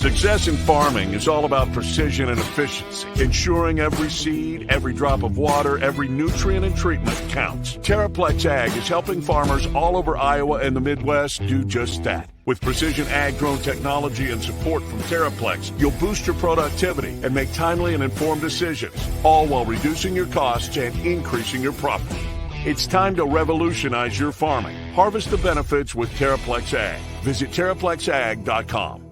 Success in farming is all about precision and efficiency, ensuring every seed, every drop of water, every nutrient and treatment counts. TerraPlex Ag is helping farmers all over Iowa and the Midwest do just that. With precision ag-grown technology and support from TerraPlex, you'll boost your productivity and make timely and informed decisions, all while reducing your costs and increasing your profit. It's time to revolutionize your farming. Harvest the benefits with TerraPlex Ag. Visit TerraPlexAg.com.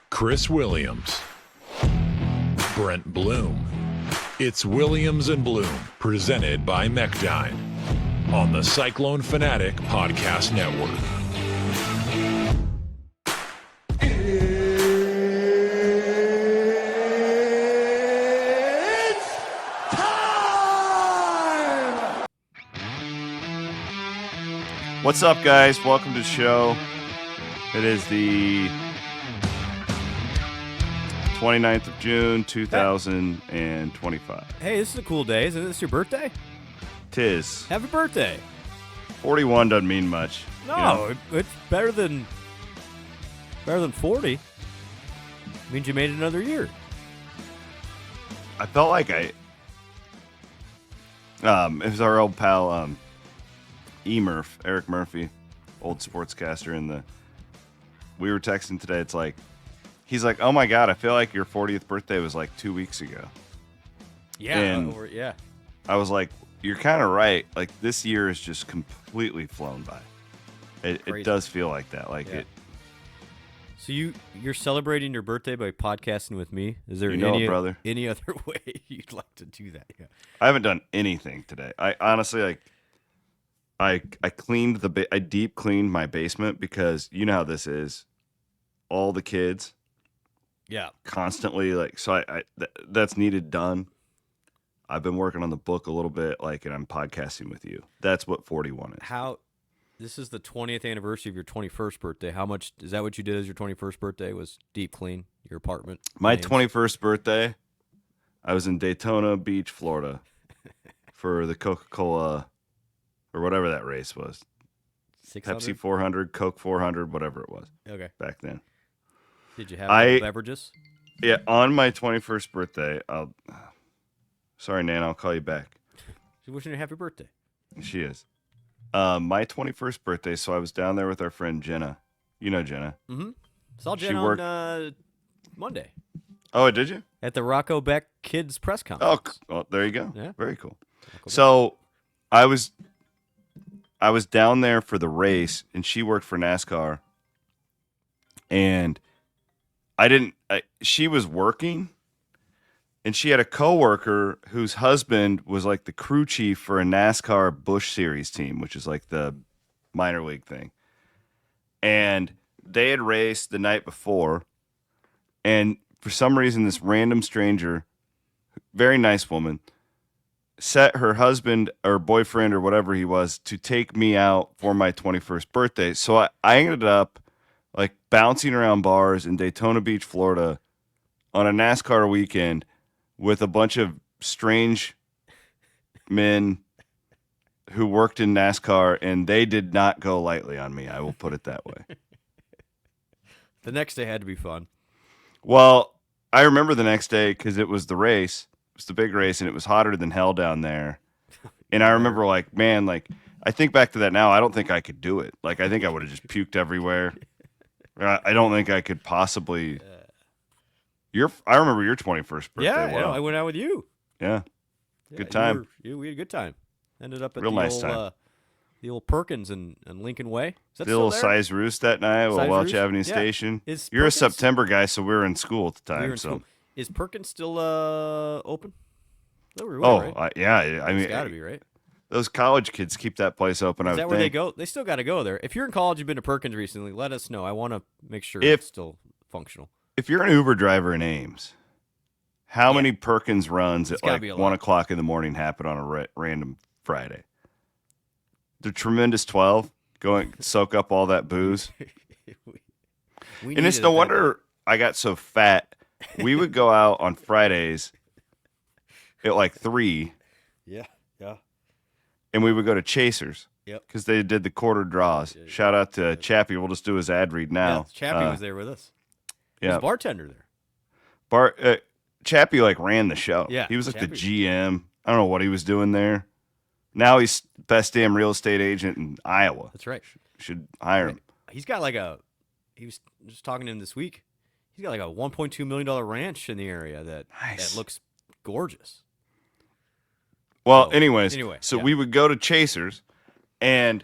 Chris Williams, Brent Blum. It's Williams and Blum, presented by Mechdyne on the Cyclone Fanatic Podcast Network. It's time! What's up, guys? Welcome to the show. It is the 29th of June, 2025. Hey, this is a cool day. Isn't this your birthday? Tis. Happy birthday. 41 doesn't mean much. No, you know? it's better than 40. Means you made it another year. I felt like it was our old pal, E-Murph, Eric Murphy, old sportscaster we were texting today. It's like, he's like, oh my God, I feel like your 40th birthday was like 2 weeks ago. Yeah. And yeah. I was like, you're kind of right. Like, this year is just completely flown by. It does feel like that. Like, yeah. So you're celebrating your birthday by podcasting with me? Is there brother. any other way you'd like to do that? Yeah. I haven't done anything today. I honestly, like, I cleaned I deep cleaned my basement because you know how this is. All the kids. Yeah. Constantly, like, so that's needed done. I've been working on the book a little bit, like, and I'm podcasting with you. That's what 41 is. This is the 20th anniversary of your 21st birthday. How much, is that what you did as your 21st birthday, was deep clean your apartment? My 21st birthday, I was in Daytona Beach, Florida for the Coca-Cola, or whatever that race was. 600? Pepsi 400, Coke 400, whatever it was. Okay. Back then. Did you have beverages? Yeah, on my 21st birthday, sorry, Nan, I'll call you back. She's wishing you a happy birthday. She is. My 21st birthday, so I was down there with our friend Jenna. You know Jenna. Mm-hmm. Saw Jenna on Monday. Oh, did you? At the Rocco Beck Kids press conference. Oh, well, there you go. Yeah. Very cool. So I was down there for the race, and she worked for NASCAR. And she was working, and she had a coworker whose husband was like the crew chief for a NASCAR Busch Series team, which is like the minor league thing. And they had raced the night before, and for some reason, this random stranger, very nice woman, set her husband or boyfriend or whatever he was to take me out for my 21st birthday. So I ended up like bouncing around bars in Daytona Beach, Florida on a NASCAR weekend with a bunch of strange men who worked in NASCAR, and they did not go lightly on me. I will put it that way. The next day had to be fun. Well, I remember the next day because it was the race. It was the big race, and it was hotter than hell down there. And I remember, like, man, like, I think back to that now. I don't think I could do it. Like, I think I would have just puked everywhere. I don't think I could possibly. I remember your 21st birthday. Yeah, wow. I went out with you. Yeah. Good time. We had a good time. Ended up at Real nice time. The old Perkins and Lincoln Way. Is that the still little there? Size Roost that night at Welch Avenue Station. You're a September guy, so we were in school at the time. School. Is Perkins still open? Right? Yeah. I mean, it's got to be, right? Those college kids keep that place open. Is that where they go? They still got to go there. If you're in college, you've been to Perkins recently, let us know. I want to make sure it's still functional. If you're an Uber driver in Ames, how many Perkins runs at like 1 o'clock in the morning happen on a random Friday? The tremendous 12. go and soak up all that booze. We And it's needed no it that wonder I got so fat. We would go out on Fridays at like 3, day. Yeah. and we would go to Chasers. Yep. Because they did the quarter draws. Yeah. Shout out to Chappie. We'll just do his ad read now. Yeah, Chappie was there with us. He was Yeah. a bartender there. Chappie like ran the show. Yeah, He was like the Chappie- GM. I don't know what he was doing there. Now he's best damn real estate agent in Iowa. That's right. Should hire him. He's got like he was just talking to him this week. He's got like a $1.2 million ranch in the area that looks gorgeous. Well, So, anyways, anyway, so yeah. we would go to Chasers and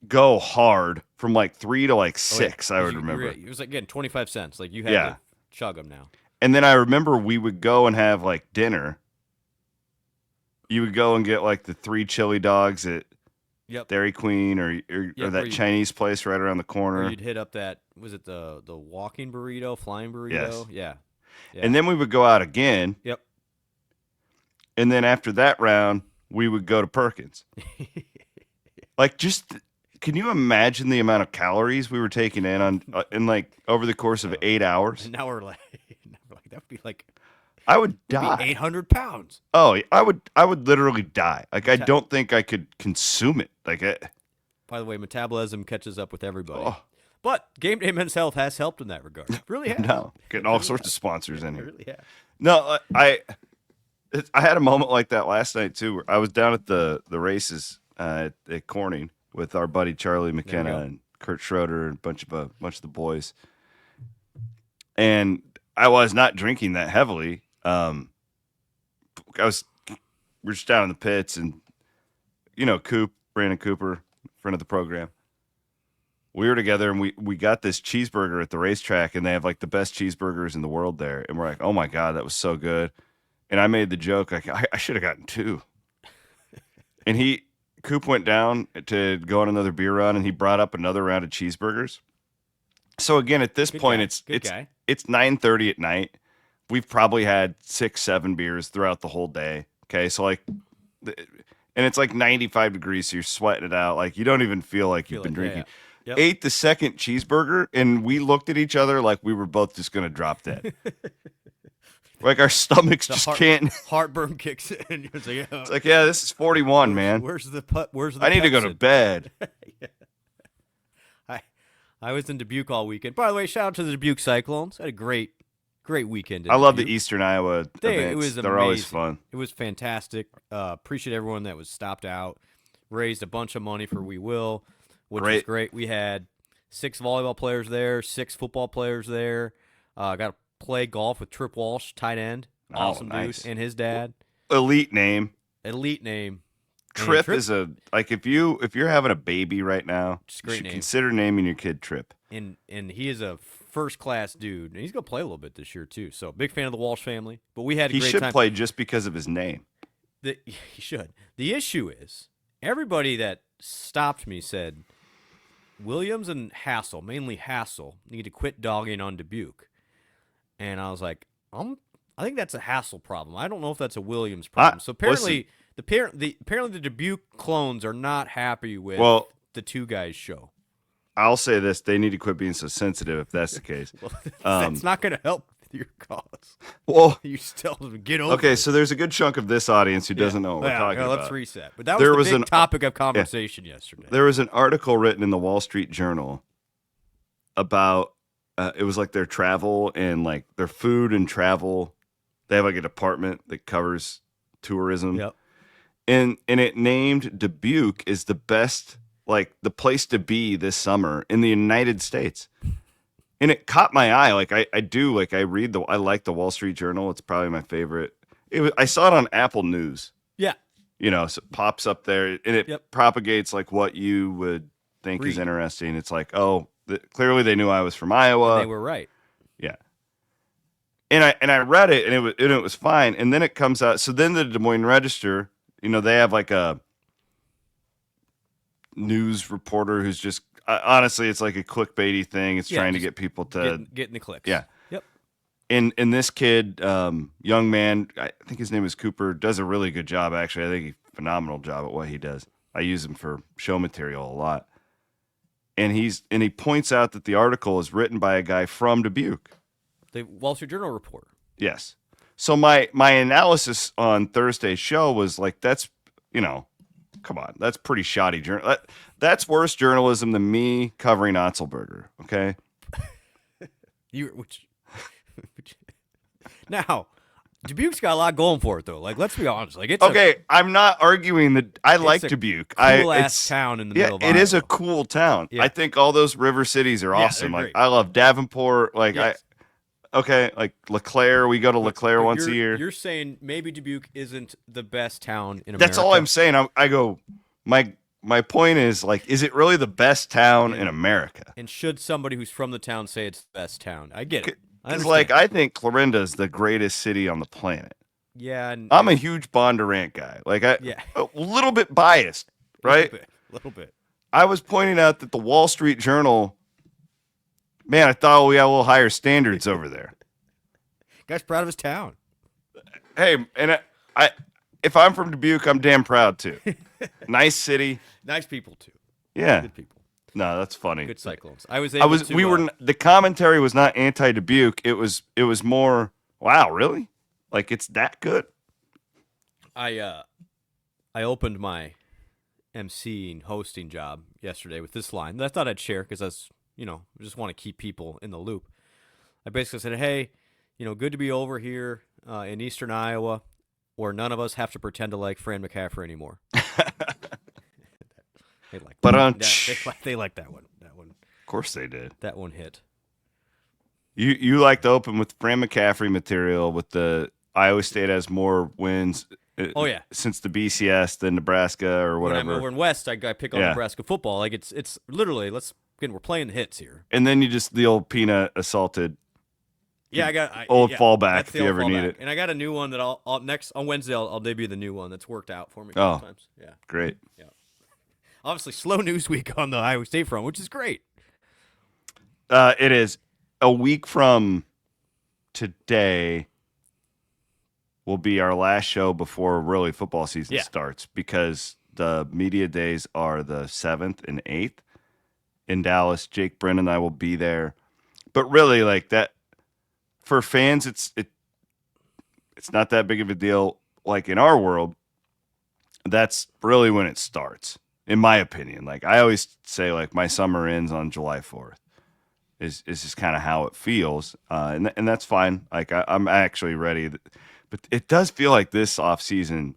go hard from like 3 to like 6, I would remember. It was like getting 25 cents. Like you had Yeah. to chug them now. And then I remember we would go and have like dinner. You would go and get like the 3 chili dogs at Yep. Dairy Queen or Yep, that or you- Chinese place right around the Or corner. you'd hit up that, was it the walking burrito, flying burrito? Yes. Yeah. And then we would go out again. Yep. And then after that round, we would go to Perkins. Like, just can you imagine the amount of calories we were taking in like over the course of 8 hours? And now we're like, that would be like I would be die. 800 pounds. Oh, I would literally die. Like, I don't think I could consume it. Like, By the way, metabolism catches up with everybody. oh, But Game Day Men's Health has helped in that regard. It really has. no, getting all sorts of sponsors in It here. really has. No, I had a moment like that last night too. Where I was down at the races at Corning with our buddy Charlie There you McKenna go. and Kurt Schroeder and a bunch of the boys, and I was not drinking that heavily. We were just down in the pits, and Brandon Cooper, friend of the program. We were together, and we got this cheeseburger at the racetrack, and they have like the best cheeseburgers in the world there. And we're like, oh my God, that was so good. And I made the joke, like, I should have gotten 2. And Coop went down to go on another beer run, and he brought up another round of cheeseburgers. So again, at this Good point, guy. Good guy. it's 9:30 at night. We've probably had 6, 7 beers throughout the whole day. Okay, so like, and it's like 95 degrees, so you're sweating it out. Like, you don't even feel like you've been drinking. Yeah. Yep. Ate the second cheeseburger, and we looked at each other like we were both just going to drop dead. Like, our stomachs The just can't. Heartburn kicks in. It's like, It's like, yeah, this is 41, man. Where's the putt? Where's the I need to go to Pepsid? bed. I was in Dubuque all weekend. By the way, shout out to the Dubuque Cyclones. Had a great weekend. in I love the Dubuque. Eastern Iowa events. It was They're always amazing. fun. It was fantastic. Appreciate everyone that was stopped out. Raised a bunch of money for We Will, which was Great. great. We had 6 volleyball players there, 6 football players there. Got to play golf with Trip Walsh, tight end. Oh, Awesome nice. dude. And his dad. Elite name. Elite name. And Trip is if you're having a baby right now, It's a you great should name. consider naming your kid Trip. And he is a first class dude. And he's gonna play a little bit this year too. So big fan of the Walsh family. But we had a He great should time. play just because of his name. He should. The issue is everybody that stopped me said Williams and Hassel, mainly Hassel, need to quit dogging on Dubuque. And I was like, I think that's a Hassel problem. I don't know if that's a Williams problem. So apparently apparently the Dubuque clones are not happy with the two guys show. I'll say this: they need to quit being so sensitive. If that's the case, Well, that's not going to help your cause. well, You still get over okay. it. So there's a good chunk of this audience who doesn't know what we're talking about. Let's reset. But that There was was the big an- topic of conversation yesterday. There was an article written in the Wall Street Journal about it was like their travel and like their food and travel. They have like a department that covers tourism. Yep. And it named Dubuque as the best, like the place to be this summer in the United States. And it caught my eye. Like I like the Wall Street Journal. It's probably my favorite. I saw it on Apple News. Yeah. So it pops up there and it propagates like what you would think is Read. interesting. It's like, clearly they knew I was from Iowa. They were right. Yeah. And I read it and it was fine. And then it comes out. So then the Des Moines Register, they have like a news reporter who's just honestly, it's like a clickbaity thing. It's trying to just get people to getting the clicks. yeah. Yep. And this kid, young man, I think his name is Cooper, does a really good job. Actually, I think phenomenal job at what he does. I use him for show material a lot. and he points out that the article is written by a guy from Dubuque. The Wall Street Journal reporter. Yes. So my analysis on Thursday's show was like, that's, come on, that's pretty shoddy journal. That's worse journalism than me covering Otzelberger. Okay. Now, Dubuque's got a lot going for it, though. Like, let's be honest. Like, it's okay. I'm not arguing that I like Dubuque. Cool ass town in the middle of Iowa. It is a cool town. Yeah. I think all those river cities are awesome. Like, I love Davenport. Like, yes. Like LeClaire. We go to LeClaire once a year. You're saying maybe Dubuque isn't the best town in America. That's all I'm saying. I go, my point is, like, is it really the best town in America? And should somebody who's from the town say it's the best town? I get it. Because, like, I think Clarinda is the greatest city on the planet. Yeah. I'm a huge Bondurant guy. Like, a little bit biased, right? A little bit. I was pointing out that the Wall Street Journal, man, I thought we had a little higher standards over there. Guy's proud of his town. Hey, and I if I'm from Dubuque, I'm damn proud too. Nice city. Nice people too. Yeah. Good people. No, that's funny. Good Cyclones. The commentary was not anti-Dubuque. It was more, wow, really? Like, it's that good? I opened my MC and hosting job yesterday with this line that I thought I'd share because I just want to keep people in the loop. I basically said, hey, good to be over here in eastern Iowa where none of us have to pretend to like Fran McCaffrey anymore. They like that. They like that one. That one. Of course they did. That one hit. You like to open with Fran McCaffrey material with the Iowa State has more wins. Oh yeah, since the BCS than Nebraska or whatever. When I'm over in West, I pick on Nebraska football. Like it's literally we're playing the hits here. And then you just the old peanut assaulted. Yeah, fallback if you ever need it. And I got a new one that I'll next on Wednesday. I'll debut the new one that's worked out for me a couple times. Yeah, great. Yeah. Obviously, slow news week on the Iowa State front, which is great. It is. A week from today will be our last show before really football season starts because the media days are the 7th and 8th in Dallas. Jake Brennan and I will be there. But really, like that, for fans, it's not that big of a deal. Like in our world, that's really when it starts. In my opinion, like I always say, like my summer ends on July 4th is just kind of how it feels. And that's fine. Like I'm actually ready, but it does feel like this off season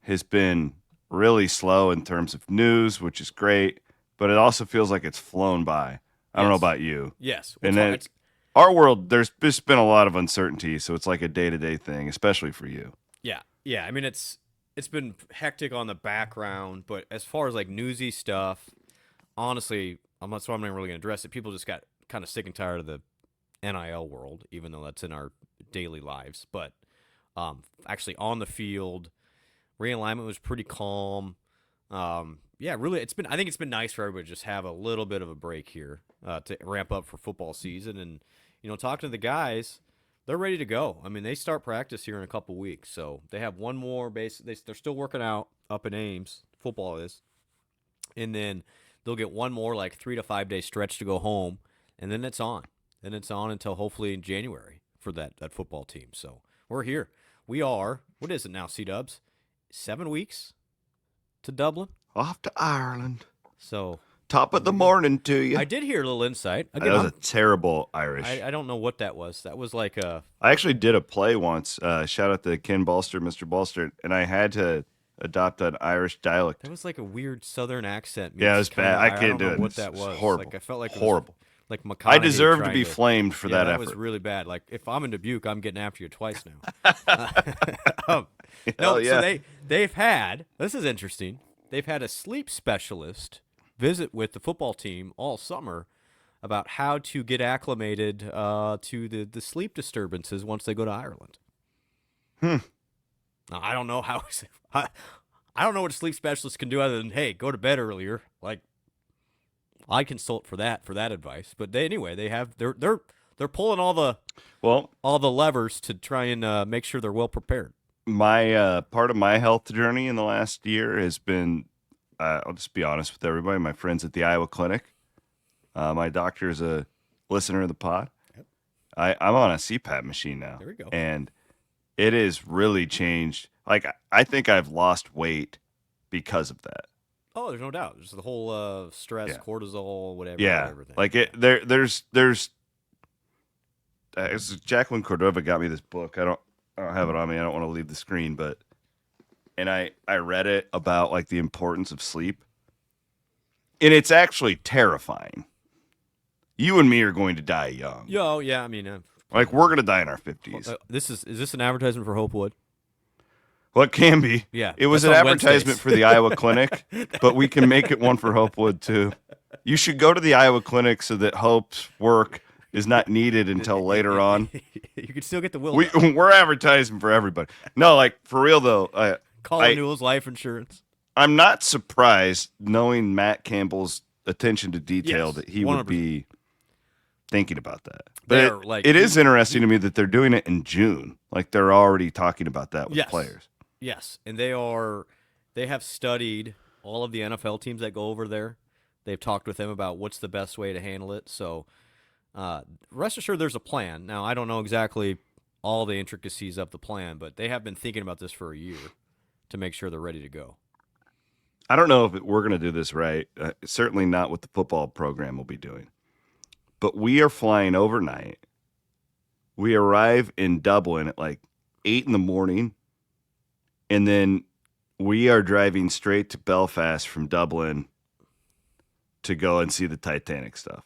has been really slow in terms of news, which is great, but it also feels like it's flown by. I don't know about you. Yes. And then our world, there's just been a lot of uncertainty. So it's like a day-to-day thing, especially for you. Yeah. Yeah. I mean, it's been hectic on the background, but as far as like newsy stuff, honestly, I'm not really going to address it. People just got kind of sick and tired of the NIL world, even though that's in our daily lives. But actually on the field, realignment was pretty calm. Really, I think it's been nice for everybody to just have a little bit of a break here to ramp up for football season. And, talking to the guys, they're ready to go. I mean, they start practice here in a couple weeks, so they have one more base. They're still working out up in Ames. Football is, and then they'll get one more like 3 to 5 day stretch to go home, and then it's on. Then it's on until hopefully in January for that football team. So we're here. We are. What is it now, C-Dubs? 7 weeks to Dublin. Off to Ireland. So. Top of the morning to you. I did hear a little insight. That was a terrible Irish. I don't know what that was. That was like a... I actually did a play once. Shout out to Ken Balster, Mr. Balster, and I had to adopt an Irish dialect. That was like a weird Southern accent. Yeah, it was bad. I can't do it. What that was. Horrible. Like I felt like horrible. Like McConaughey I deserve to be flamed for that effort. That was really bad. Like if I'm in Dubuque, I'm getting after you twice now. So they've had. This is interesting. They've had a sleep specialist visit with the football team all summer about how to get acclimated to the sleep disturbances once they go to Ireland. Now, I don't know how. I don't know what a sleep specialist can do other than, hey, go to bed earlier. Like, I consult for that advice. But they're pulling all the levers to try and make sure they're well prepared. My part of my health journey in the last year has been, I'll just be honest with everybody, my friends at the Iowa Clinic. My doctor is a listener of the pod. Yep. I'm on a CPAP machine now. There we go. And it has really changed. Like, I think I've lost weight because of that. Oh, there's no doubt. There's the whole stress, cortisol, whatever. Yeah, whatever thing. like there's Jacqueline Cordova got me this book. I don't have it on me. I don't want to leave the screen, and I read it about like the importance of sleep, and it's actually terrifying. You and me are going to die young. Yo, yeah. I mean, like we're gonna die in our 50s. Is this an advertisement for Hopewood? Well, it can be. Yeah, it was an advertisement for the Iowa Clinic, but we can make it one for Hopewood too. You should go to the Iowa Clinic so that Hope's work is not needed until later on. You can still get the will. We're advertising for everybody. No, like for real though. Colin Newell's life insurance. I'm not surprised knowing Matt Campbell's attention to detail that he 100%. Would be thinking about that. But it is interesting to me that they're doing it in June. Like they're already talking about that with players. Yes, and they have studied all of the NFL teams that go over there. They've talked with them about what's the best way to handle it. So rest assured there's a plan. Now, I don't know exactly all the intricacies of the plan, but they have been thinking about this for a year to make sure they're ready to go. I don't know if we're going to do this right. Certainly not what the football program will be doing. But we are flying overnight. We arrive in Dublin at like 8 in the morning. And then we are driving straight to Belfast from Dublin to go and see the Titanic stuff.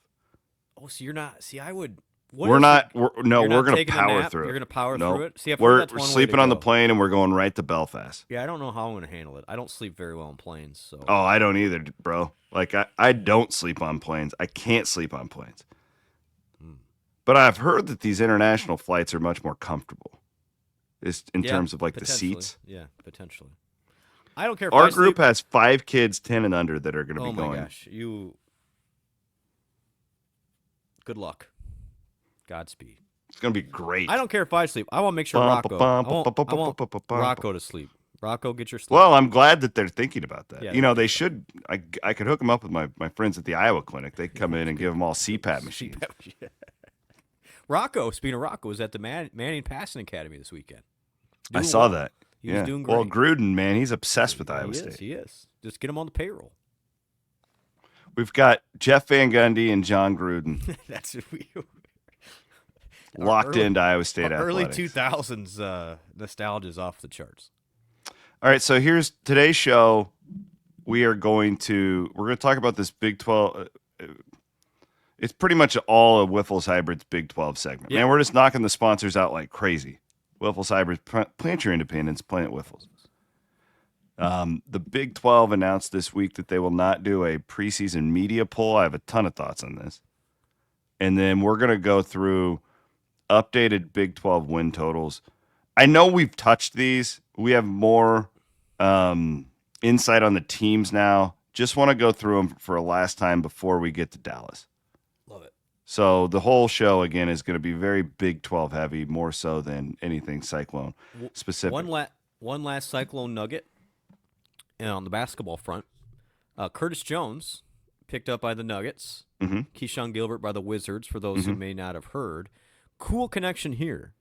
Oh, so you're not. See, I would. We're not. We're going to power through it. You're going to power through it? See, we're sleeping on the plane and we're going right to Belfast. Yeah, I don't know how I'm going to handle it. I don't sleep very well on planes. So. Oh, I don't either, bro. Like, I don't sleep on planes. I can't sleep on planes. But I've heard that these international flights are much more comfortable. In terms of like the seats. Yeah, potentially. I don't care if our group has 5 kids 10 and under that are going to be going. Oh my gosh. Good luck. Godspeed. It's going to be great. I don't care if I sleep. I want to make sure Rocco. I want Rocco to sleep. Rocco, get your sleep. Well, I'm glad that they're thinking about that. Yeah, they should. I could hook them up with my friends at the Iowa Clinic. They come in and give them all CPAP machines. Rocco, speaking of Rocco, was at the Manning Passing Academy this weekend. I saw that. He was doing great. Well, Gruden, man, he's obsessed with Iowa State. He is. Just get him on the payroll. We've got Jeff Van Gundy and John Gruden. That's what we locked into Iowa State early athletics. 2000s nostalgia is off the charts. All right, so here's today's show. We're going to talk about this Big 12. It's pretty much all of Wiffles Hybrid's Big 12 segment. Yeah. Man, we're just knocking the sponsors out like crazy. Wiffles Hybrid, plant your independence, plant Wiffles. The Big 12 announced this week that they will not do a preseason media poll. I have a ton of thoughts on this. And then we're going to go through updated Big 12 win totals. I know we've touched these. We have more insight on the teams now. Just want to go through them for a last time before we get to Dallas. Love it. So the whole show, again, is going to be very Big 12 heavy, more so than anything Cyclone specific. One last Cyclone nugget on the basketball front. Curtis Jones picked up by the Nuggets. Mm-hmm. Keyshawn Gilbert by the Wizards, for those who may not have heard. Cool connection here.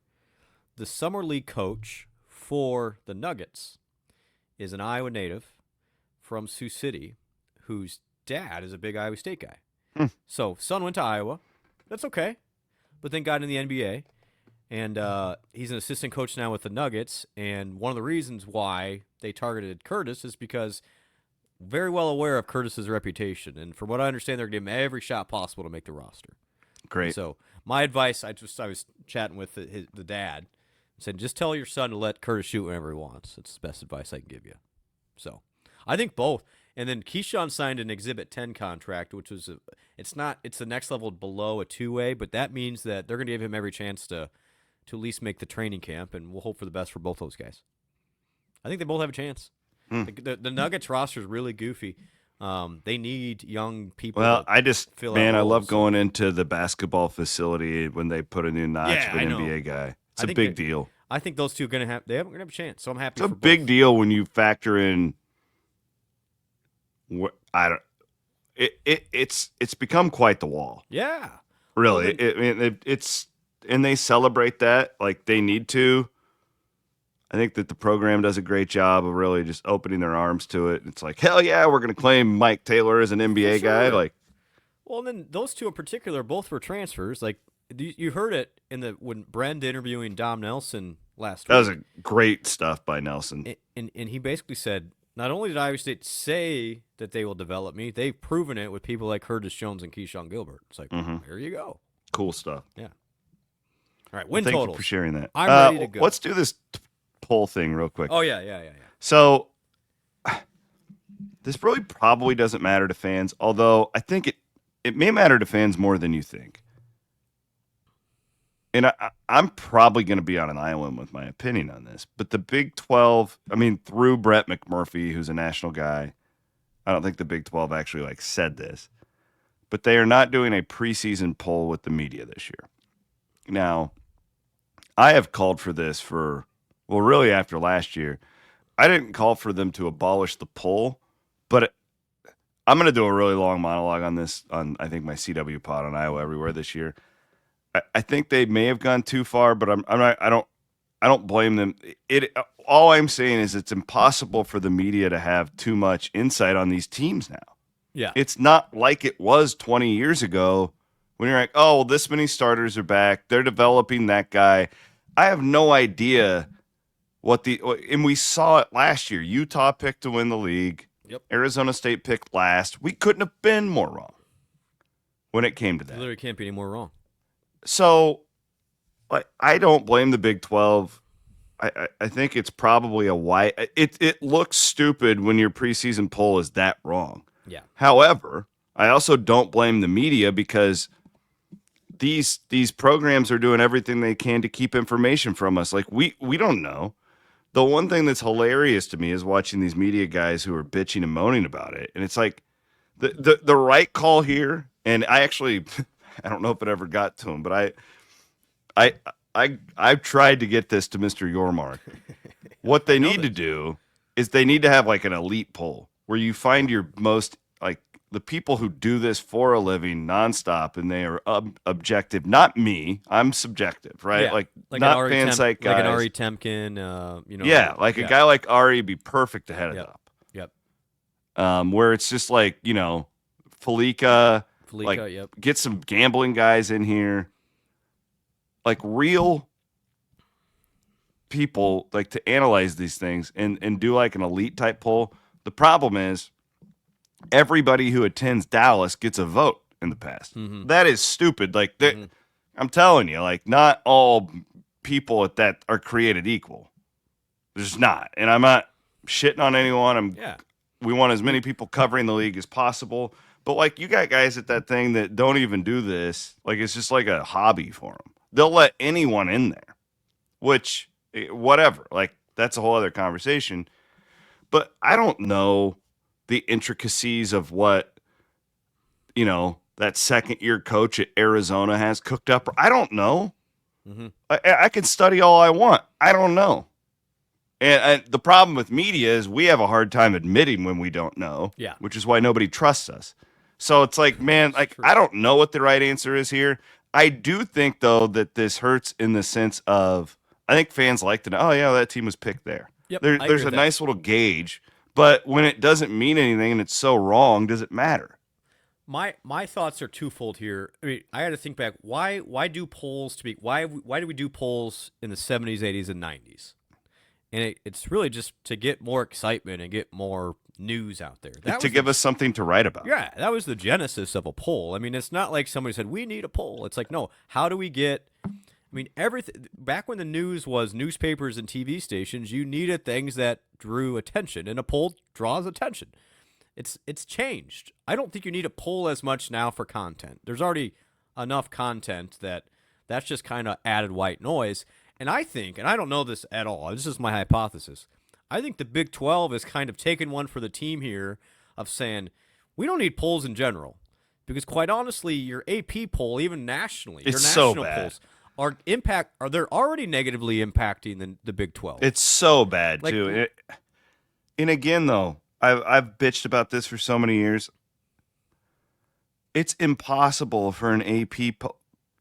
The summer league coach for the Nuggets is an Iowa native from Sioux City whose dad is a big Iowa State guy. So son went to Iowa. That's okay. But then got in the NBA. And he's an assistant coach now with the Nuggets. And one of the reasons why they targeted Curtis is because very well aware of Curtis's reputation. And from what I understand, they're going to give him every shot possible to make the roster. Great. So my advice, I was chatting with the dad. Said, just tell your son to let Curtis shoot whenever he wants. That's the best advice I can give you. So I think both. And then Keyshawn signed an Exhibit 10 contract, which was it's the next level below a two-way, but that means that they're going to give him every chance to at least make the training camp, and we'll hope for the best for both those guys. I think they both have a chance. The Nuggets roster is really goofy. They need young people. Well, I love going into the basketball facility when they put a new notch of an NBA guy. It's a big deal. I think those two are going to have a chance. So I'm happy. It's a big deal when you factor in. it's become quite the wall. Yeah. Really. Well, It's and they celebrate that like they need to. I think that the program does a great job of really just opening their arms to it. It's like, hell yeah, we're going to claim Mike Taylor as an NBA guy. sure. Like, Well, and then those two in particular both were transfers. Like you heard it when Brent interviewing Dom Nelson last that week. was a great stuff by Nelson. And he basically said, not only did Iowa State say that they will develop me, they've proven it with people like Curtis Jones and Keyshawn Gilbert. It's like, there you go. Cool stuff. Yeah. All right, win Thank totals. you for sharing that. I'm ready to go. Let's do this poll thing real quick. Oh, yeah. So this really probably doesn't matter to fans, although I think it may matter to fans more than you think. And I'm probably going to be on an island with my opinion on this, but the Big 12, I mean, through Brett McMurphy, who's a national guy, I don't think the Big 12 actually said this, but they are not doing a preseason poll with the media this year. Now, I have called for this really after last year. I didn't call for them to abolish the poll, but I'm going to do a really long monologue on this on, I think, my CW pod on Iowa Everywhere this year. I think they may have gone too far, but I don't blame them. All I'm saying is it's impossible for the media to have too much insight on these teams now. Yeah. It's not like it was 20 years ago when you're like, oh, well, this many starters are back. They're developing that guy. I have no idea and we saw it last year. Utah picked to win the league. Yep. Arizona State picked last. We couldn't have been more wrong when it came to that. You literally can't be any more wrong. So, I don't blame the Big 12. I think it's probably it looks stupid when your preseason poll is that wrong. Yeah. However, I also don't blame the media because these programs are doing everything they can to keep information from us. Like we don't know. The one thing that's hilarious to me is watching these media guys who are bitching and moaning about it. And it's like the right call here, and I actually I don't know if it ever got to him, but I've tried to get this to Mr. Yormark. What they need to do is they need to have an elite poll where you find your most the people who do this for a living nonstop, and they are objective. Not me, I'm subjective, right? Yeah. Like not an fan site guys. Like an Ari Temkin, a guy like Ari would be perfect ahead of top. Yep. Where it's just Felica, yep. Get some gambling guys in here, real people, to analyze these things and do an elite type poll. The problem is everybody who attends Dallas gets a vote in the past. Mm-hmm. That is stupid. I'm telling you, not all people at that are created equal. There's not, and I'm not shitting on anyone. We want as many people covering the league as possible. But you got guys at that thing that don't even do this. It's just a hobby for them. They'll let anyone in there, which whatever. That's a whole other conversation. But I don't know the intricacies of what, that second year coach at Arizona has cooked up. I don't know. Mm-hmm. I can study all I want. I don't know. And the problem with media is we have a hard time admitting when we don't know, which is why nobody trusts us. So it's man, I don't know what the right answer is here. I do think, though, that this hurts in the sense of I think fans like to know, oh, yeah, that team was picked there. Yep, There's a nice little gauge, but when it doesn't mean anything and it's so wrong, does it matter? My thoughts are twofold here. I mean, I had to think back. Why do polls why do we do polls in the 70s, 80s, and 90s? And it's really just to get more excitement and get more news out there. To give us something to write about. Yeah, that was the genesis of a poll. I mean, it's not like somebody said, we need a poll. It's no, how do we get... I mean, everything back when the news was newspapers and TV stations, you needed things that drew attention, and a poll draws attention. It's changed. I don't think you need a poll as much now for content. There's already enough content that's just kind of added white noise. And I think, and I don't know this at all, this is my hypothesis, I think the Big 12 is kind of taking one for the team here of saying, we don't need polls in general. Because quite honestly, your AP poll, even nationally, your national so bad. polls, they're already negatively impacting the Big 12. It's so bad too. And again, though, I've bitched about this for so many years. it's impossible for an AP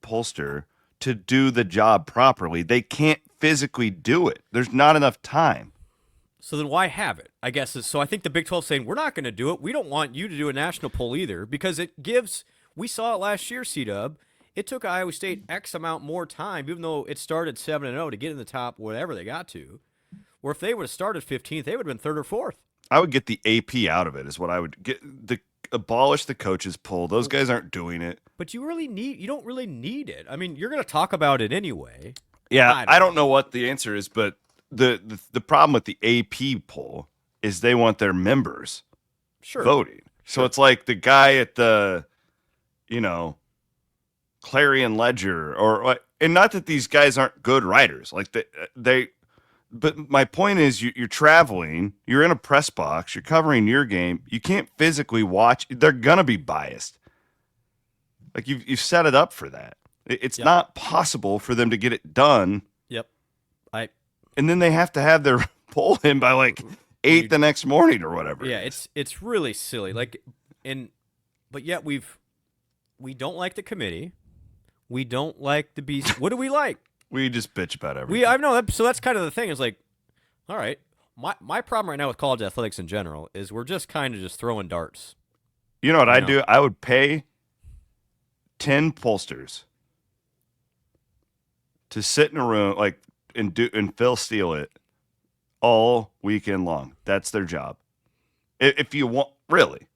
pollster to do the job properly. They can't physically do it. There's not enough time. So then why have it? I guess so. I think the Big 12 is saying we're not going to do it. We don't want you to do a national poll either because it gives. We saw it last year, C-Dub. It took Iowa State X amount more time, even though it started 7-0 to get in the top, whatever they got to. Or if they would have started 15th, they would have been 3rd or 4th. I would get the AP out of it. Is what I would get. Abolish the coaches poll. Those guys aren't doing it. But you don't really need it. I mean, you're going to talk about it anyway. Yeah, I don't know what the answer is, but the problem with the AP poll is they want their members voting. So it's like the guy at the, Clarion Ledger and not that these guys aren't good writers. Like but my point is you're traveling, you're in a press box, you're covering your game. You can't physically watch. They're going to be biased. Like you've set it up for that. It's not possible for them to get it done. Yep. And then they have to have their poll in by like 8 the next morning or whatever. Yeah, it's really silly. But yet we don't like the committee. We don't like the BC. What do we like? We just bitch about everything. I know. So that's kind of the thing. It's like, all right, my problem right now with college athletics in general is we're just kind of just throwing darts. You know what I'd do? I would pay 10 pollsters to sit in a room and Phil Steele it all weekend long. That's their job. If you want, really.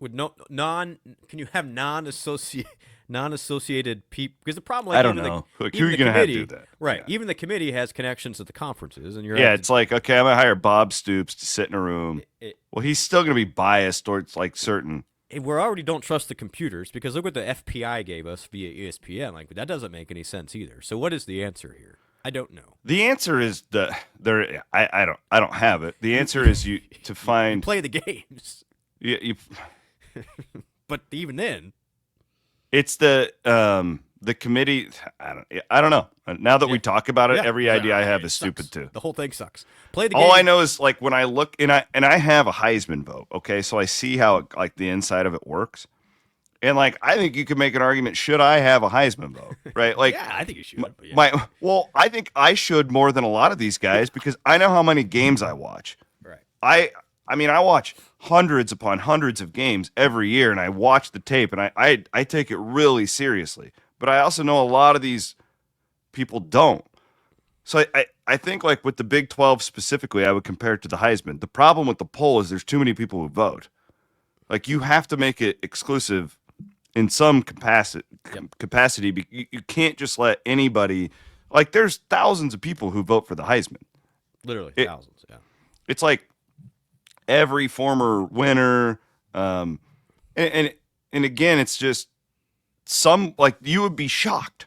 With can you have non-associated people? Because the problem, I don't know. Who are you going to have to do that? Right. Yeah. Even the committee has connections at the conferences, and it's like, okay, I'm going to hire Bob Stoops to sit in a room. Well, he's still going to be biased towards like certain. We already don't trust the computers because look what the FPI gave us via ESPN. Like that doesn't make any sense either. So what is the answer here? I don't know. The answer is I don't have it. The answer is you play the games. Yeah, but even then, it's the committee. I don't know. Now that we talk about it, every idea I have is stupid too. The whole thing sucks. Play the game. All I know is like when I look and I have a Heisman vote. Okay, so I see how like the inside of it works, and like I think you could make an argument. Should I have a Heisman vote? Right? Like yeah, I think you should. I think I should more than a lot of these guys because I know how many games I watch. Right. I mean, I watch hundreds upon hundreds of games every year, and I watch the tape, and I take it really seriously. But I also know a lot of these people don't. So I think, like, with the Big 12 specifically, I would compare it to the Heisman. The problem with the poll is there's too many people who vote. Like, you have to make it exclusive in some capacity. You can't just let anybody – like, there's thousands of people who vote for the Heisman. Literally thousands, yeah. It's like – every former winner, and again, it's just you would be shocked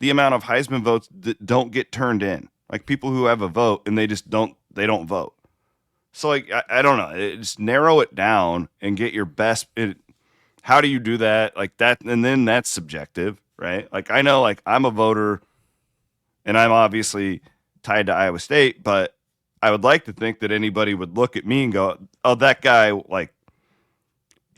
the amount of Heisman votes that don't get turned in. Like people who have a vote and they don't vote. So like I don't know, just narrow it down and get your best. How do you do that? Like that, and then that's subjective, right? Like I know, like I'm a voter, and I'm obviously tied to Iowa State, but I would like to think that anybody would look at me and go, oh, that guy, like,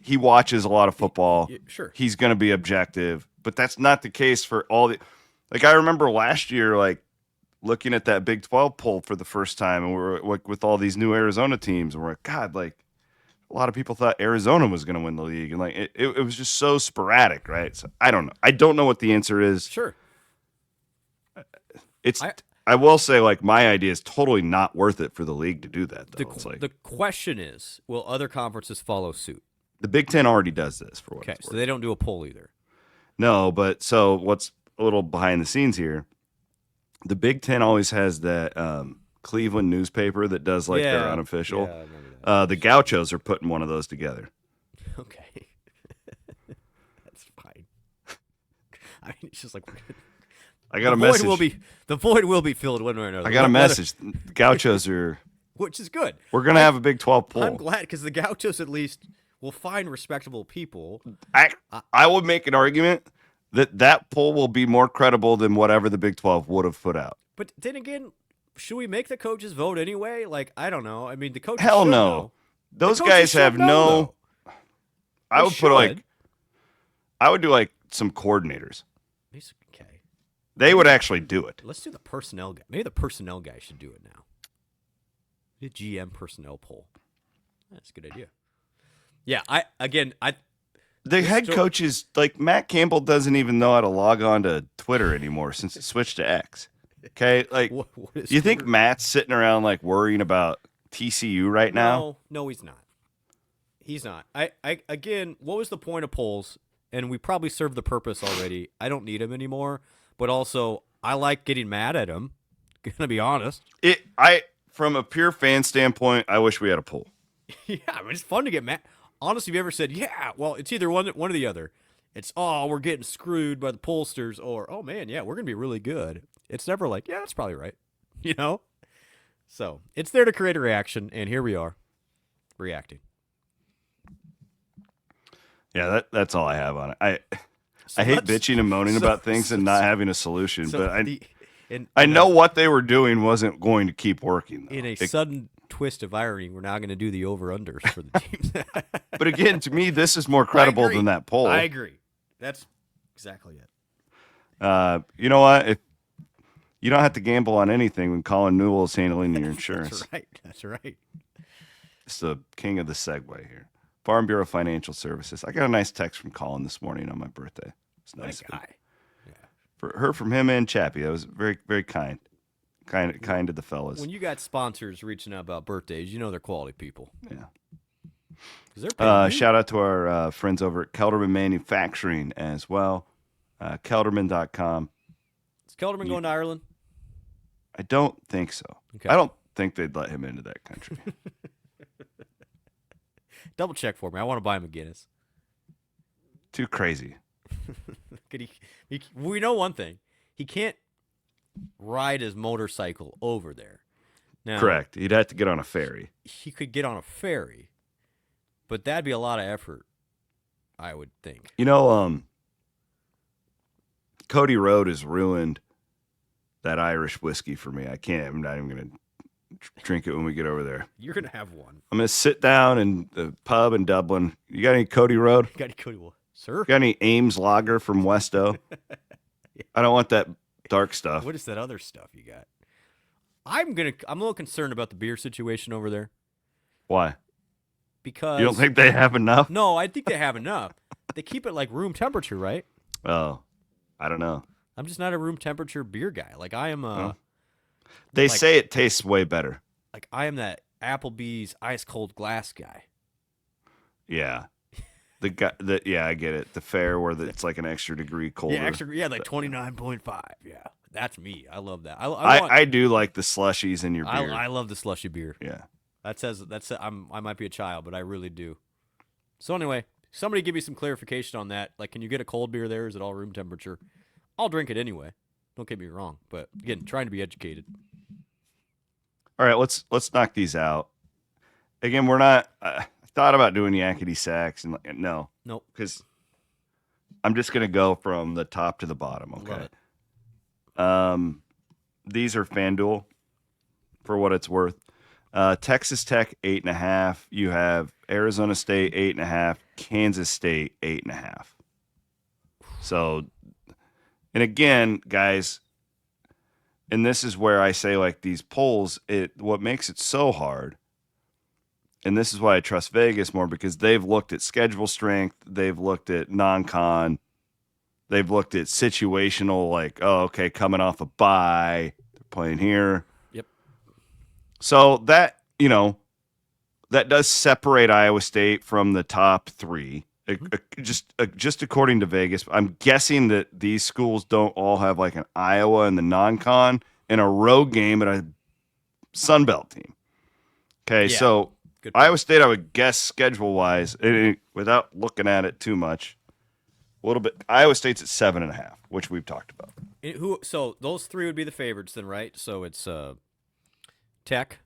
he watches a lot of football. Sure. He's going to be objective. But that's not the case for all the – like, I remember last year, like, looking at that Big 12 poll for the first time, and we're like with all these new Arizona teams, and we're like, God, like, a lot of people thought Arizona was going to win the league. And, like, it was just so sporadic, right? So I don't know. I don't know what the answer is. Sure. I will say, like, my idea is totally not worth it for the league to do that, though. The question is, will other conferences follow suit? The Big Ten already does this for what okay, it's so worth. they don't do a poll either. No, but so what's a little behind the scenes here, the Big Ten always has that Cleveland newspaper that does, like, their unofficial. Yeah, I remember that. The Gauchos are putting one of those together. Okay. That's fine. I mean, it's just like... I got a message. The void will be filled one way or another. I got a message. The Gauchos are... Which is good. We're going to have a Big 12 poll. I'm glad because the Gauchos at least will find respectable people. I would make an argument that poll will be more credible than whatever the Big 12 would have put out. But then again, should we make the coaches vote anyway? Like, I don't know. I mean, the coaches Hell should no. know. Those guys have no... I would put, like... I would do like some coordinators. Okay. They would actually do it. Let's do the personnel guy. Maybe the personnel guy should do it now. The GM personnel poll. That's a good idea. Yeah, The head coaches, like Matt Campbell, doesn't even know how to log on to Twitter anymore since it switched to X. Okay, like what is you think Twitter? Matt's sitting around like worrying about TCU right now? No, he's not. He's not. Again, what was the point of polls? And we probably served the purpose already. I don't need him anymore. But also, I like getting mad at him. Gonna be honest. From a pure fan standpoint, I wish we had a poll. Yeah, I mean, it's fun to get mad. Honestly, have you ever said, yeah, well, it's either one or the other. It's, oh, we're getting screwed by the pollsters, or, oh, man, yeah, we're going to be really good. It's never like, yeah, that's probably right. You know? So, it's there to create a reaction, and here we are, reacting. Yeah, that's all I have on it. I hate bitching and moaning about things and not having a solution, but I know what they were doing wasn't going to keep working. Though. In a sudden twist of irony, we're now going to do the over-unders for the teams. But again, to me, this is more credible than that poll. I agree. That's exactly it. You know what? If you don't have to gamble on anything when Colin Newell is handling your insurance. That's right. It's the king of the segue here. Farm Bureau Financial Services. I got a nice text from Colin this morning on my birthday. It's nice. Guy. From him and Chappie. That was very, very kind. Kind to the fellas. When you got sponsors reaching out about birthdays, you know they're quality people. Yeah. Shout out to our friends over at Kelderman Manufacturing as well. Kelderman.com. Is Kelderman going to Ireland? I don't think so. Okay. I don't think they'd let him into that country. Double check for me. I want to buy him a Guinness. Too crazy. We know one thing. He can't ride his motorcycle over there. Now, correct. He'd have to get on a ferry. He could get on a ferry, but that'd be a lot of effort, I would think. You know, Cody Road has ruined that Irish whiskey for me. I'm not even going to drink it when we get over there. You're going to have one. I'm going to sit down in the pub in Dublin. You got any Cody Road? You got any Cody Road? Sir? Got any Ames Lager from Westo? Yeah. I don't want that dark stuff. What is that other stuff you got? I'm a little concerned about the beer situation over there. Why? Because you don't think they have enough? No, I think they have enough. They keep it like room temperature, right? Oh, I don't know. I'm just not a room temperature beer guy. Like I am They say it tastes way better. Like I am that Applebee's ice cold glass guy. Yeah. I get it. The fair where it's like an extra degree colder. Yeah, like 29.5. Yeah, that's me. I love that. I do like the slushies in your beer. I love the slushy beer. Yeah, I might be a child, but I really do. So anyway, somebody give me some clarification on that. Like, can you get a cold beer there? Is it all room temperature? I'll drink it anyway. Don't get me wrong, but again, trying to be educated. All right, let's knock these out. Again, we're not. I thought about doing yakety sacks and no, nope, because I'm just gonna go from the top to the bottom. Okay. These are FanDuel for what it's worth. Texas Tech 8.5. You have Arizona State 8.5. Kansas State 8.5. So, and again, guys, and this is where I say like these polls. What makes it so hard. And this is why I trust Vegas more because they've looked at schedule strength. They've looked at non-con. They've looked at situational, like, oh, okay, coming off a bye. They're playing here. Yep. So that, that does separate Iowa State from the top three. Just according to Vegas. I'm guessing that these schools don't all have like an Iowa in the non-con and a road game at a Sun Belt team. Okay, yeah. So Iowa State, I would guess schedule-wise, without looking at it too much, a little bit. Iowa State's at 7.5, which we've talked about. So those three would be the favorites then, right? So it's Tech,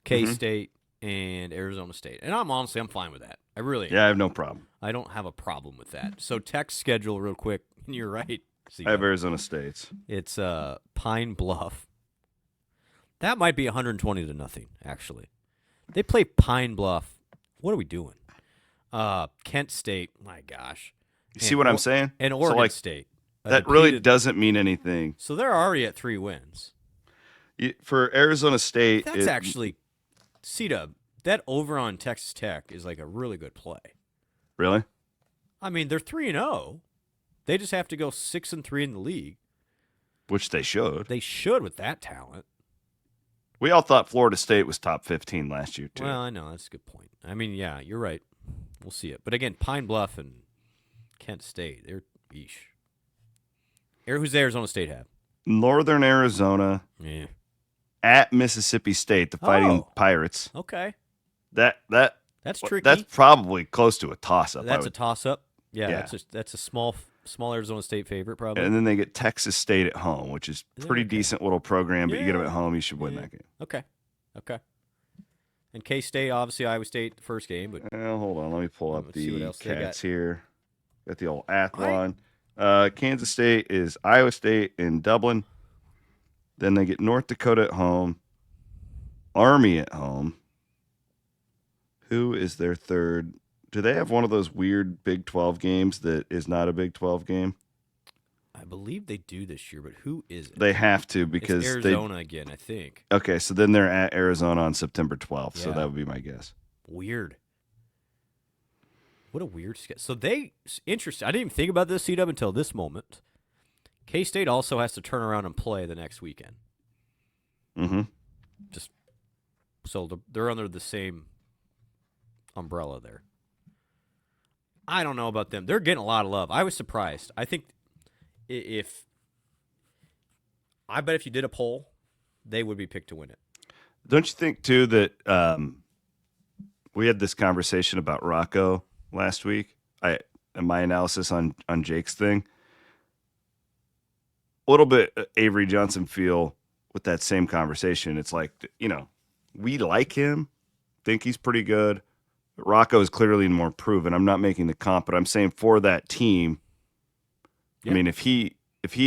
K-State, and Arizona State. And I'm fine with that. I really am. Yeah, I have no problem. I don't have a problem with that. So Tech's schedule real quick. You're right. I have Arizona State's. It's Pine Bluff. That might be 120-0, actually. They play Pine Bluff. What are we doing? Kent State. My gosh. You see what I'm saying? And So, Oregon like, State. that really doesn't mean anything. So they're already at 3 wins. For Arizona State, That's actually, C-Dub, that over on Texas Tech is like a really good play. Really? I mean, they're 3-0. They just have to go 6-3 in the league. Which they should. They should with that talent. We all thought Florida State was top 15 last year, too. Well, I know. That's a good point. I mean, yeah, you're right. We'll see it. But again, Pine Bluff and Kent State, they're yeesh. Who's Arizona State have? Northern Arizona Yeah. at Mississippi State, the Fighting Pirates. Okay. That's tricky. That's probably close to a toss-up. That's a toss-up. Yeah, Yeah. That's a small Arizona State favorite, probably. And then they get Texas State at home, which is pretty decent little program, but you get them at home, you should win that game. Okay. And K-State, obviously Iowa State, the first game. But Well, hold on. Let me pull up Let's see what the else they Cats got. here. Got the old Athlon. Kansas State is Iowa State in Dublin. Then they get North Dakota at home. Army at home. Who is their third? Do they have one of those weird Big 12 games that is not a Big 12 game? I believe they do this year, but who is it? They have to because it's Arizona again, I think. Okay, so then they're at Arizona on September 12th, so Yeah. that would be my guess. Weird. What a weird schedule. So interesting. I didn't even think about this C-Dub until this moment. K-State also has to turn around and play the next weekend. Mm-hmm. So they're under the same umbrella there. I don't know about them. They're getting a lot of love. I was surprised. I think if you did a poll, they would be picked to win it. Don't you think, too, that we had this conversation about Rocco last week? And my analysis on Jake's thing. A little bit Avery Johnson feel with that same conversation. It's like, we like him, think he's pretty good. But Rocco is clearly more proven. I'm not making the comp, but I'm saying for that team, Yeah. I mean, if he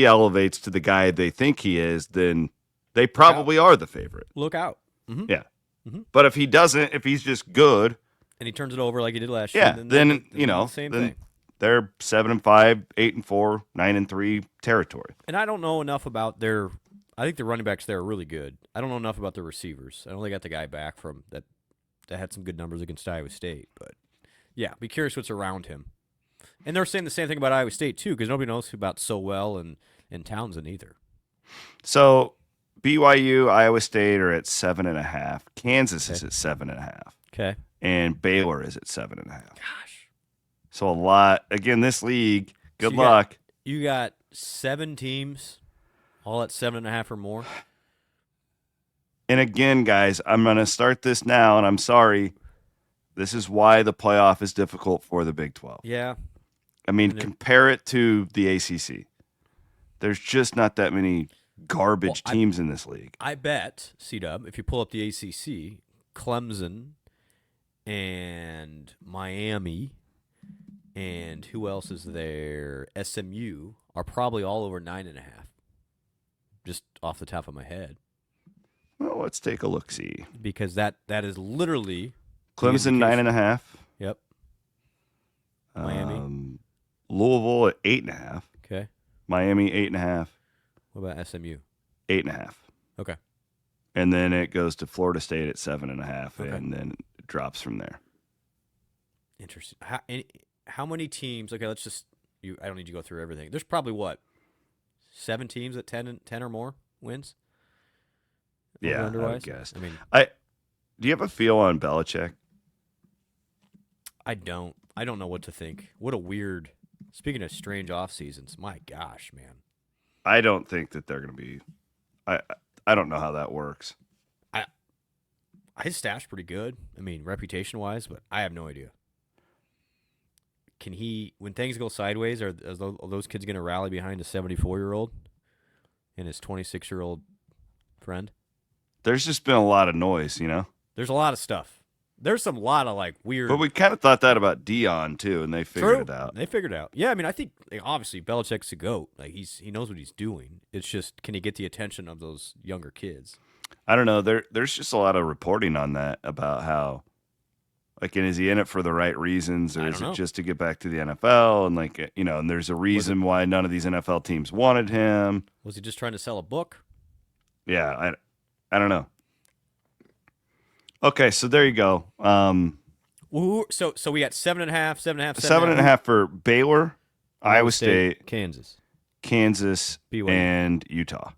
elevates to the guy they think he is, then they probably are the favorite. Look out. Mm-hmm. Yeah. Mm-hmm. But if he doesn't, if he's just good, And he turns it over like he did last yeah, year. then the same thing. they're 7-5, 8-4, 9-3 territory. And I don't know enough about their. I think the running backs there are really good. I don't know enough about the receivers. I know they got the guy back from that had some good numbers against Iowa State. But yeah, be curious what's around him. And they're saying the same thing about Iowa State too, because nobody knows about Sowell and Townsend either. So BYU, Iowa State are at 7.5. Kansas is at 7.5. Okay. And Baylor is at 7.5. Gosh. So a lot. Again, this league, good So luck. You got 7 teams, all at 7.5 or more. And again, guys, I'm going to start this now, and I'm sorry. This is why the playoff is difficult for the Big 12. Yeah. I mean, compare it to the ACC. There's just not that many garbage teams in this league. I bet, C-Dub, if you pull up the ACC, Clemson and Miami and who else is there? SMU are probably all over 9.5. Just off the top of my head. Well, let's take a look-see. Because that is literally Clemson 9.5. Yep. Miami. Louisville at 8.5. Okay. Miami 8.5. What about SMU? 8.5. Okay. And then it goes to Florida State at 7.5, Okay. and then it drops from there. Interesting. How many teams? Okay, let's just. I don't need to go through everything. There's probably 7 teams at 10 or more wins. Yeah, I Over-underwise? would guess. I mean, Do you have a feel on Belichick? I don't know what to think. What a weird. Speaking of strange off seasons, my gosh, man. I don't think that they're going to be. I don't know how that works. His staff's pretty good. I mean, reputation wise, but I have no idea. Can he, when things go sideways, are those kids going to rally behind a 74-year-old and his 26-year-old friend? There's just been a lot of noise, There's a lot of stuff. There's some lot of weird. But we kind of thought that about Dion too, and they figured it out. They figured it out. Yeah, I mean, I think obviously Belichick's a goat. He knows what he's doing. It's just, can he get the attention of those younger kids? I don't know. There's just a lot of reporting on that about how, Like, and is he in it for the right reasons, or I is don't it know. just to get back to the NFL? And like, and there's a reason why none of these NFL teams wanted him. Was he just trying to sell a book? Yeah, I don't know. Okay, so there you go. So we got 7.5, 7.5, 7.5 for Baylor, Iowa State, Kansas, Kansas, BYU. and Utah,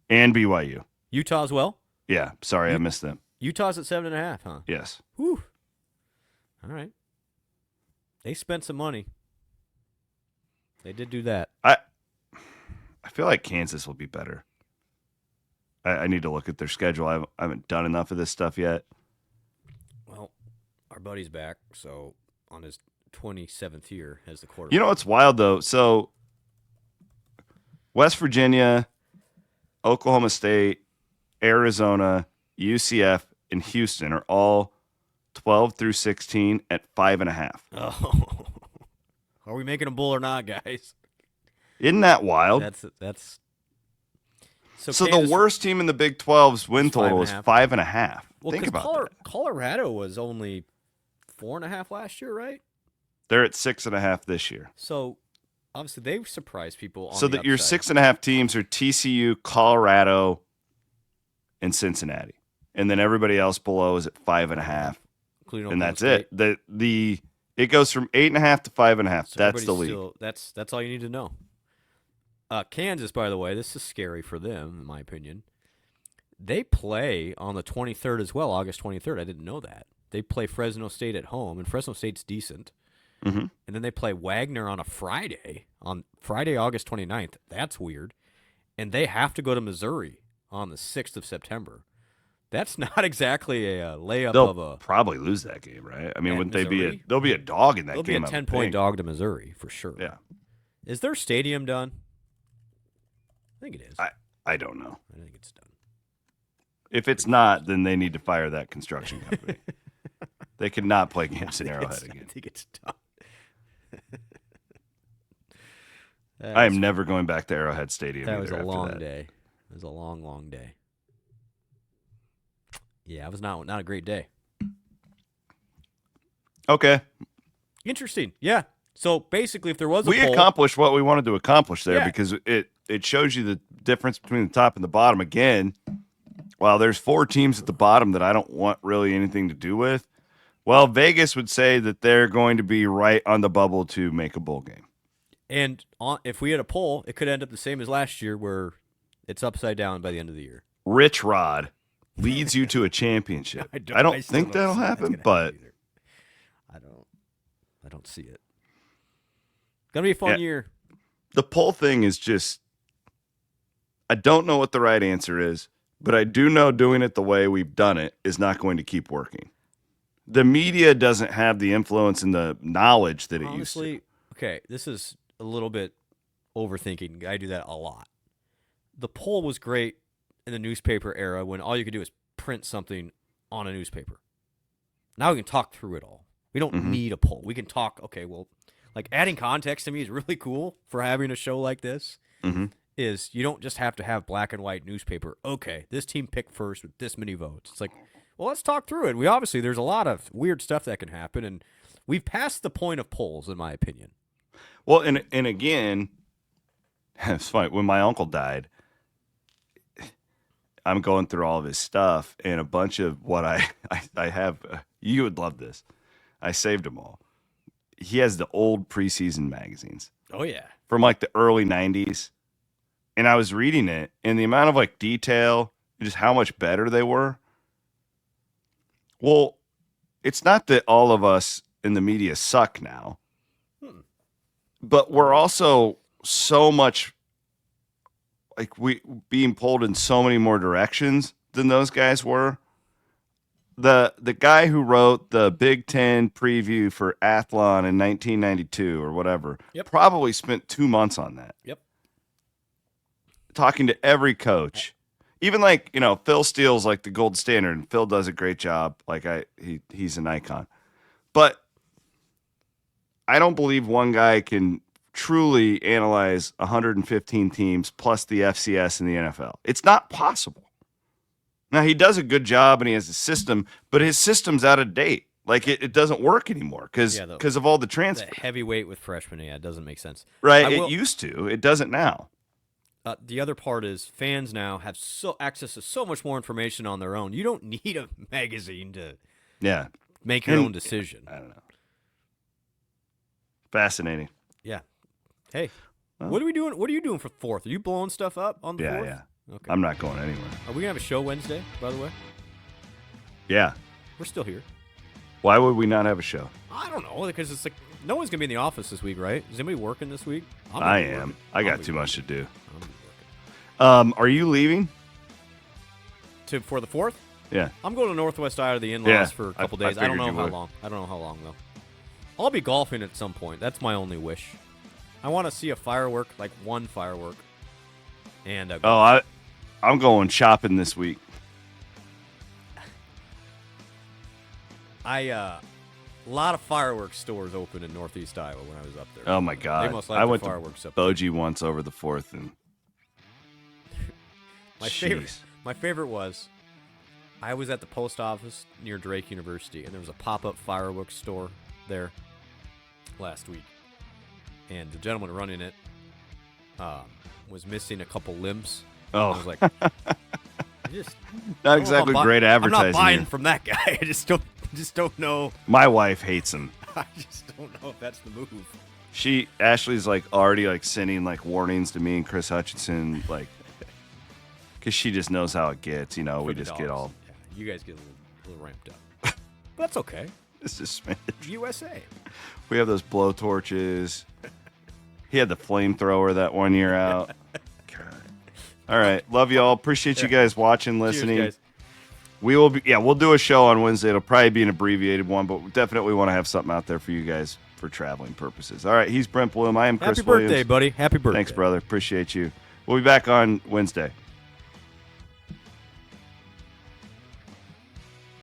and BYU. Utah as well. Yeah, sorry, I missed them. Utah's at 7.5, huh? Yes. Whew. All right. They spent some money. They did do that. I feel like Kansas will be better. I need to look at their schedule. I haven't done enough of this stuff yet. Well, our buddy's back, so on his 27th year as the quarterback. You know what's wild, though? So, West Virginia, Oklahoma State, Arizona, UCF, and Houston are all 12 through 16 at 5.5. Oh. Are we making a bull or not, guys? Isn't that wild? That's. So Kansas, the worst team in the Big 12's win total is 5.5. Well, Think about that. Colorado was only 4.5 last year, right? They're at 6.5 this year. So obviously they've surprised people. So that your 6.5 teams are TCU, Colorado, and Cincinnati, and then everybody else below is at 5.5, including and Oklahoma that's State. it. It goes from 8.5 to 5.5. So that's the league. That's all you need to know. Kansas, by the way, this is scary for them, in my opinion. They play on the 23rd as well, August 23rd. I didn't know that. They play Fresno State at home, and Fresno State's decent. Mm-hmm. And then they play Wagner on Friday, August 29th. That's weird. And they have to go to Missouri on the 6th of September. That's not exactly a layup They'll of a. probably lose that game, right? I mean, At wouldn't they be? Missouri? They'll be a dog in that They'll game. be a 10-point dog to Missouri for sure. Yeah, Is their stadium done? I think it is. I don't know. I think it's done. If it's not, then they need to fire that construction company. They cannot play games in Arrowhead I again. think it's done. I am never going back to Arrowhead Stadium. That was either a after long that. day. It was a long, long day. Yeah, it was not a great day. Okay, Interesting. Yeah. So basically, if there was a we poll, accomplished what we wanted to accomplish there Yeah. because it shows you the difference between the top and the bottom. Again, while there's 4 teams at the bottom that I don't want really anything to do with, well, Vegas would say that they're going to be right on the bubble to make a bowl game. and if we had a poll, it could end up the same as last year, where it's upside down by the end of the year. Rich Rod leads you to a championship. I don't still think that'll see that's happen, gonna but either. I don't see it. Gonna be a fun Yeah. year. the poll thing is just, I don't know what the right answer is, but I do know doing it the way we've done it is not going to keep working. The media doesn't have the influence and the knowledge that it Honestly, used okay, this is a little bit overthinking. I do that a lot. The poll was great in the newspaper era when all you could do is print something on a newspaper. Now we can talk through it all. We don't Mhm. need a poll. We can talk, okay, well, like adding context to me is really cool for having a show like this. to. Mm-hmm. Is you don't just have to have black and white newspaper. Okay, this team picked first with this many votes. It's like, well, let's talk through it. There's a lot of weird stuff that can happen, and we've passed the point of polls, in my opinion. Well, and again, it's funny. When my uncle died, I'm going through all of his stuff, and a bunch of what I have, you would love this. I saved them all. He has the old Preseason magazines Oh yeah, from like the early 90s. And I was reading it, and the amount of like detail, just how much better they were. Well, it's not that all of us in the media suck now, but we're also so much like we being pulled in so many more directions than those guys were. The guy who wrote the Big Ten preview for Athlon in 1992 or whatever Yep. probably spent 2 months on that. Yep. Talking to every coach, even like, Phil Steele's like the gold standard, and Phil does a great job. Like he's an icon, but I don't believe one guy can truly analyze 115 teams plus the FCS and the NFL. It's not possible. Now he does a good job and he has a system, but his system's out of date. Like it doesn't work anymore because of all the transfer. The heavyweight with freshmen, yeah, it doesn't make sense. Right, it used to. It doesn't now. The other part is fans now have access to so much more information on their own. You don't need a magazine to make your own decision. I don't know. Fascinating. Yeah. Hey, what are we doing? What are you doing for 4th? Are you blowing stuff up on the 4th? Yeah. Okay. I'm not going anywhere. Are we gonna have a show Wednesday? By the way. Yeah. We're still here. Why would we not have a show? I don't know, because it's like no one's gonna be in the office this week, right? Is anybody working this week? I am. I got too much to do. I'm Are you leaving? for the 4th? Yeah. I'm going to Northwest Iowa to the in-laws for a couple days. I don't know how long. I don't know how long though. I'll be golfing at some point. That's my only wish. I want to see a firework, like one firework. And I'm going shopping this week. A lot of fireworks stores open in Northeast Iowa when I was up there. Oh my God! They must like I the went fireworks to up there. Bogie once over the 4th, and my favorite was I was at the post office near Drake University, and there was a pop-up fireworks store there last week, and the gentleman running it was missing a couple limbs. Oh, I was like, not exactly great advertising. I'm not buying here. from that guy. I just don't know. My wife hates him. I just don't know if that's the move. Ashley's like already like sending like warnings to me and Chris Hutchinson, like, because she just knows how it gets. You know, we just get all. Yeah, you guys get a little ramped up. But that's okay. It's just smidge. USA. We have those blow torches. He had the flamethrower that one year out. God. All right, love y'all. Appreciate you guys watching, listening. Cheers, guys. We will be, we'll do a show on Wednesday. It'll probably be an abbreviated one, but we definitely want to have something out there for you guys for traveling purposes. All right, he's Brent Bloom. I am Chris Williams. Happy birthday, buddy. Happy birthday. Thanks, brother. Appreciate you. We'll be back on Wednesday.